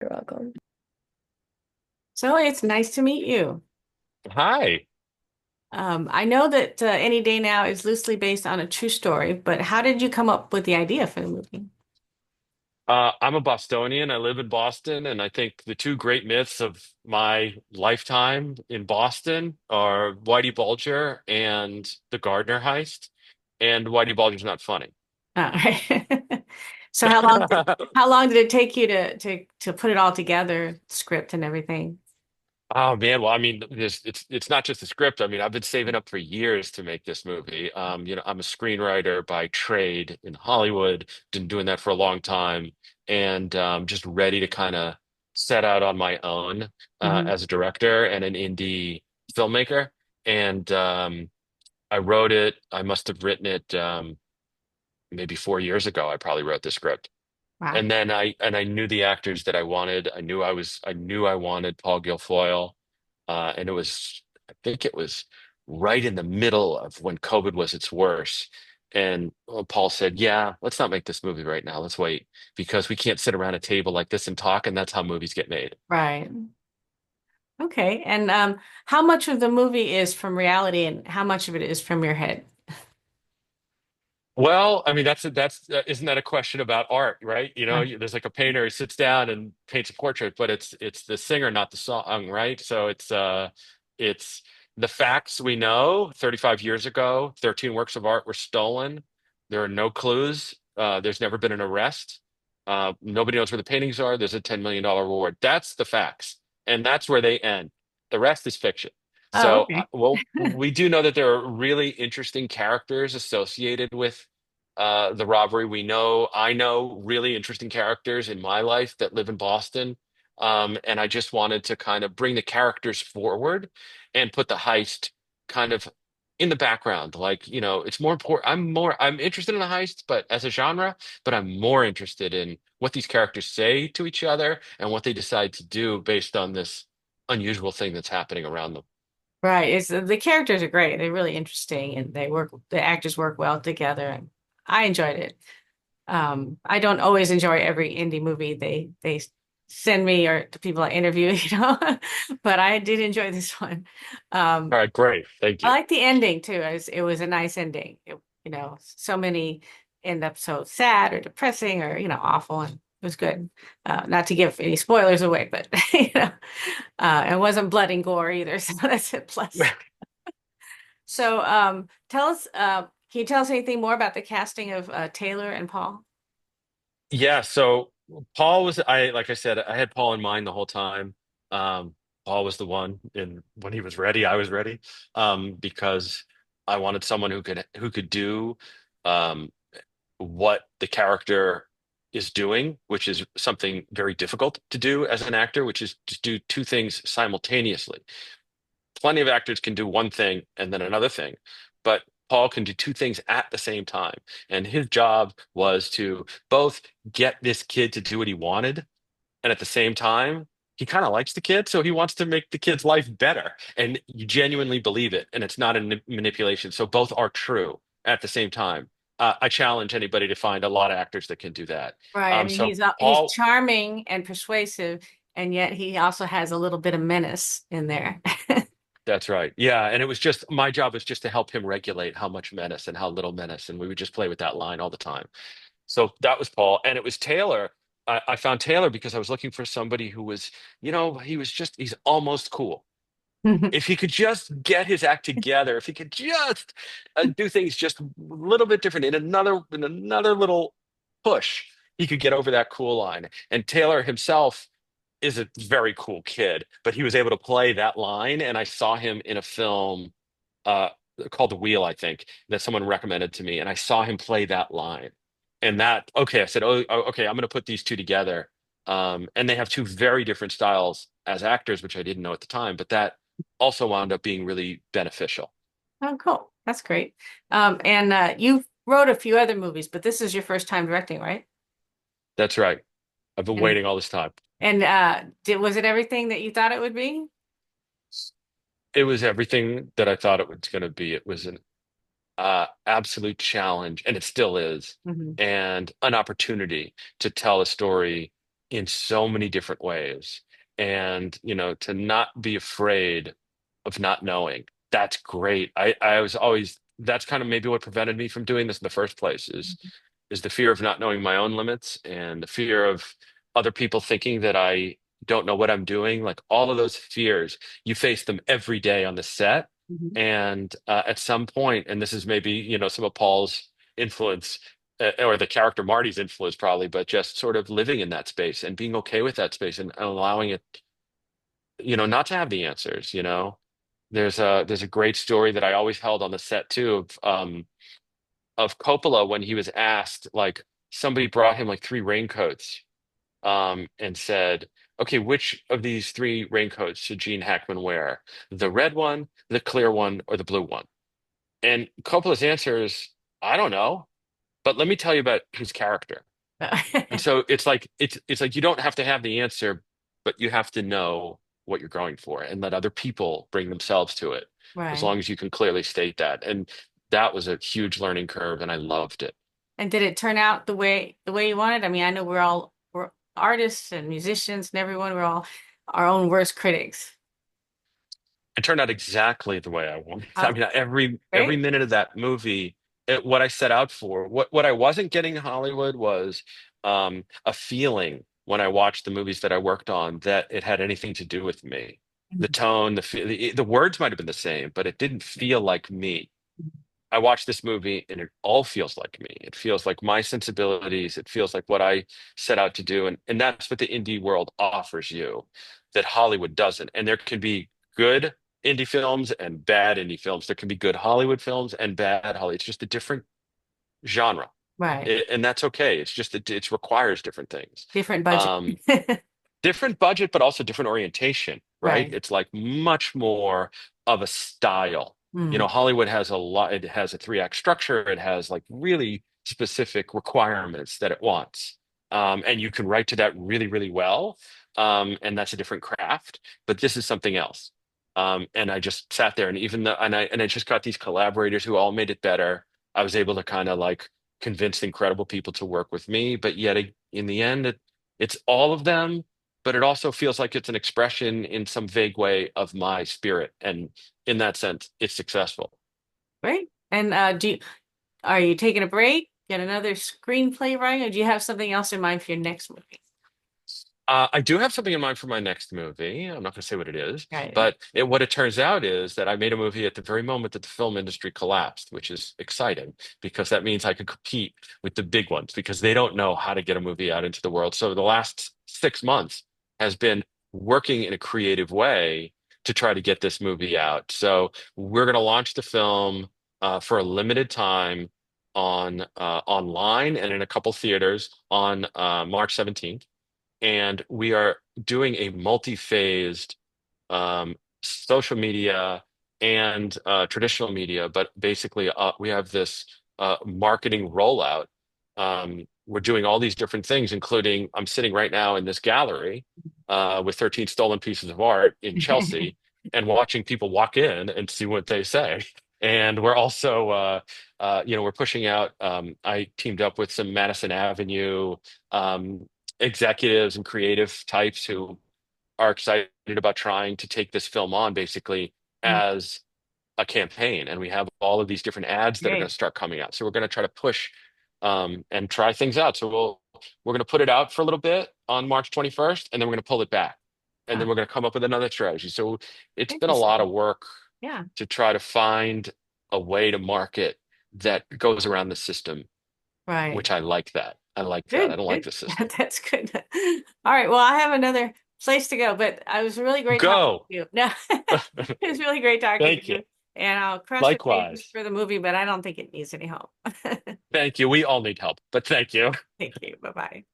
You're welcome. So it's nice to meet you. Hi. I know that Any Day Now is loosely based on a true story, but how did you come up with the idea for the movie? I'm a Bostonian. I live in Boston, and I think the two great myths of my lifetime in Boston are Whitey Bulger and the Gardner heist. And Whitey Bulger's not funny. Right. So how long did it take you to put it all together, script and everything? Oh man, well, I mean, it's not just the script. I mean, I've been saving up for years to make this movie. I'm a screenwriter by trade in Hollywood, been doing that for a long time, and just ready to kind of set out on my own Hmm. as a director and an indie filmmaker. And I wrote it. I must have written it maybe 4 years ago. I probably wrote the script. Wow. And then I knew the actors that I wanted. I knew I wanted Paul Guilfoyle, and I think it was right in the middle of when COVID was its worst. And Paul said, "Yeah, let's not make this movie right now. Let's wait because we can't sit around a table like this and talk, and that's how movies get made." Right. Okay. And how much of the movie is from reality and how much of it is from your head? Well, I mean, isn't that a question about art, right? There's like a painter who sits down and paints a portrait, but it's the singer, not the song, right? So it's the facts we know. 35 years ago, 13 works of art were stolen. There are no clues. There's never been an arrest. Nobody knows where the paintings are. There's a $10 million reward. That's the facts, and that's where they end. The rest is fiction. Oh, So, okay. well, we do know that there are really interesting characters associated with the robbery. I know really interesting characters in my life that live in Boston. And I just wanted to kind of bring the characters forward and put the heist kind of in the background. Like, it's more important. I'm interested in the heist, but as a genre, but I'm more interested in what these characters say to each other and what they decide to do based on this unusual thing that's happening around them. Right. It's the characters are great. They're really interesting and the actors work well together. I enjoyed it. I don't always enjoy every indie movie they send me or to people I interview, but I did enjoy this one. All Um, right, great. Thank I you. like the ending too. It was a nice ending. So many end up so sad or depressing or awful, and it was good. Not to give any spoilers away, but it wasn't blood and gore either, so that's a plus. So, can you tell us anything more about the casting of Taylor and Paul? Yeah, so Paul was like I said, I had Paul in mind the whole time. Paul was the one, and when he was ready, I was ready. Because I wanted someone who could do um what the character is doing, which is something very difficult to do as an actor, which is to do two things simultaneously. Plenty of actors can do one thing and then another thing, but Paul can do two things at the same time. And his job was to both get this kid to do what he wanted, and at the same time, he kind of likes the kid, so he wants to make the kid's life better. And you genuinely believe it, and it's not a manipulation. So both are true at the same time. I challenge anybody to find a lot of actors that can do that. Right. I mean, So he's Paul, charming and persuasive, and yet he also has a little bit of menace in there. that's right. Yeah, and it was just my job was just to help him regulate how much menace and how little menace, and we would just play with that line all the time. So that was Paul, and it was Taylor. I found Taylor because I was looking for somebody who was, he's almost cool. If he could just get his act together, if he could just do things just a little bit different in another little push, he could get over that cool line. And Taylor himself is a very cool kid, but he was able to play that line. And I saw him in a film uh, called The Wheel, I think, that someone recommended to me, and I saw him play that line. And okay, I said, okay, I'm going to put these two together. And they have two very different styles as actors, which I didn't know at the time, but that also wound up being really beneficial. Oh, cool. That's great. And you wrote a few other movies, but this is your first time directing, right? That's right. I've been And waiting all this time. was it everything that you thought it would be? It was everything that I thought it was going to be. It was an absolute challenge, and it still is, Hmm. and an opportunity to tell a story. in so many different ways. And, to not be afraid of not knowing, that's great. I was always, that's kind of maybe what prevented me from doing this in the first place is the fear of not knowing my own limits and the fear of other people thinking that I don't know what I'm doing. Like all of those fears, you face them every day on the set. Mhm. And at some point, and this is maybe, some of Paul's influence or the character Marty's influence probably, but just sort of living in that space and being okay with that space and allowing it, not to have the answers, There's a great story that I always held on the set too of Coppola when he was asked, like somebody brought him like three raincoats, and said, "Okay, which of these three raincoats should Gene Hackman wear? The red one, the clear one, or the blue one?" And Coppola's answer is, "I don't know, but let me tell you about his character." And so it's like you don't have to have the answer, but you have to know what you're going for and let other people bring themselves to it, as Right. long as you can clearly state that. And that was a huge learning curve, and I loved it. And did it turn out the way you wanted? I mean, I know we're artists and musicians and everyone, we're all our own worst critics. It turned out exactly the way I wanted. I Oh, mean, every great. minute of that movie, what I set out for, what I wasn't getting in Hollywood was a feeling when I watched the movies that I worked on that it had anything to do with me. The tone, the words might have been the same, but it didn't feel like me. I watch this movie and it all feels like me. It feels like my sensibilities. It feels like what I set out to do. And that's what the indie world offers you that Hollywood doesn't. And there can be good indie films and bad indie films. There can be good Hollywood films and bad Hollywood. It's just a different genre. Right. And that's okay. It's just that it requires different things. Different budget. Um, Different budget, but also different orientation, right? Right. It's like much more of a style. Mm. Hollywood has a lot, it has a three act structure, it has like really specific requirements that it wants. And you can write to that really, really well. And that's a different craft, but this is something else. And I just sat there and even though, and I just got these collaborators who all made it better. I was able to kind of like convince incredible people to work with me, but yet in the end, it's all of them, but it also feels like it's an expression in some vague way of my spirit. And in that sense, it's successful. Great. And are you taking a break? Get another screenplay writing, or do you have something else in mind for your next movie? I do have something in mind for my next movie. I'm not going to say what it is, Right. but what it turns out is that I made a movie at the very moment that the film industry collapsed, which is exciting because that means I could compete with the big ones because they don't know how to get a movie out into the world. So the last 6 months has been working in a creative way to try to get this movie out. So we're going to launch the film for a limited time on online and in a couple theaters on March 17th, and we are doing a multi-phased social media and traditional media, but basically we have this marketing rollout. We're doing all these different things, including I'm sitting right now in this gallery with 13 stolen pieces of art in Chelsea and watching people walk in and see what they say. And we're also, we're pushing out. I teamed up with some Madison Avenue executives and creative types who are excited about trying to take this film on basically Mm. as a campaign. And we have all of these different ads that are going Great. to start coming out. So we're going to try to push and try things out. So we're going to put it out for a little bit on March 21st, and then we're going to pull it back. And Oh, then we're going to come up with another strategy. So it's been a lot of interesting. work Yeah. to try to find a way to market that goes around the system, Right. which I like that. I like that. I Good. don't like Good. the system. That's good. All right. Well, I have another place to go, but I was really great talking Go. to you. No, it was really great talking to Thank you. you. And I'll cross the pages Likewise. for the movie, but I don't think it needs any help. Thank you. We all need help, but thank you. Thank you. Bye bye.